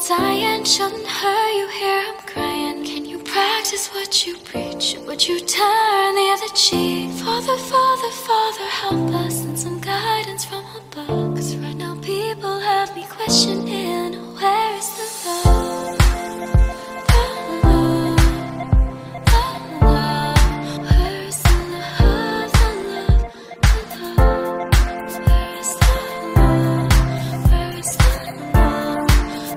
dying, shouldn't hurt you. Hear I'm crying. Can you practice what you preach? Would you turn the other cheek? Father, Father, Father, help us and some guidance from above. 'Cause right now people have me questioning, where is the love? The love, the love. Where is the love, the love, the love? Where is the love? Where is the love?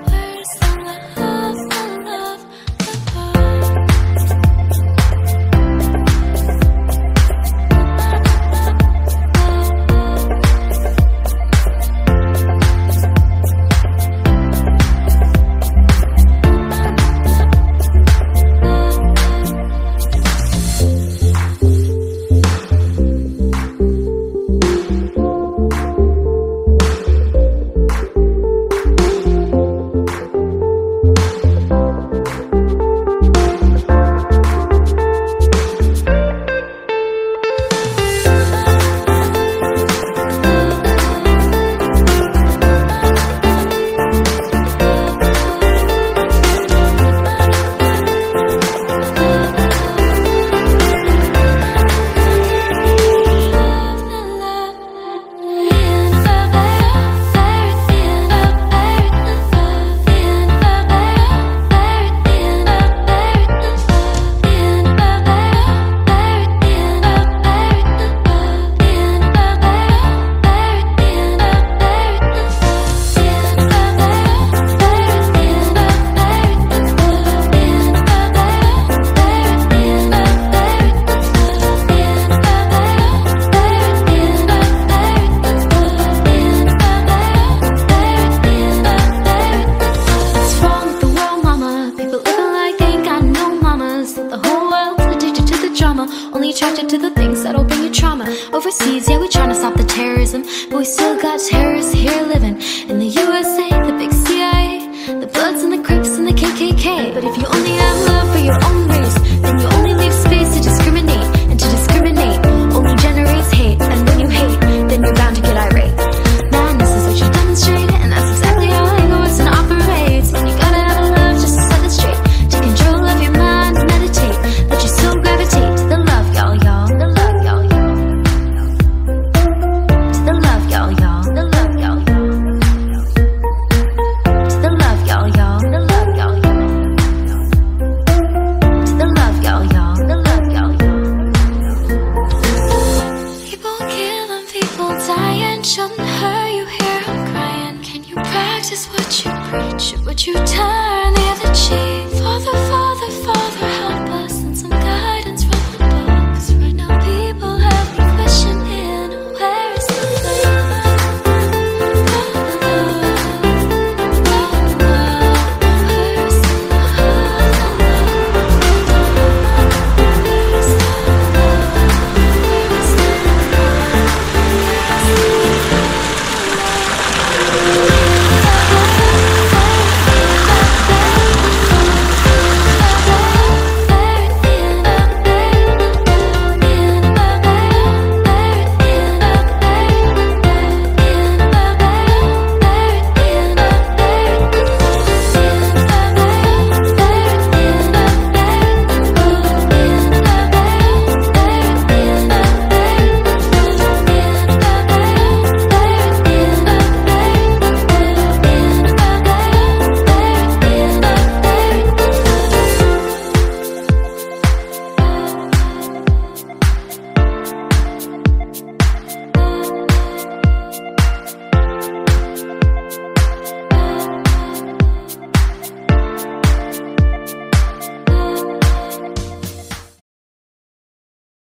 Where is the love, the love, the love? practice what you preach? Would you turn the other cheek?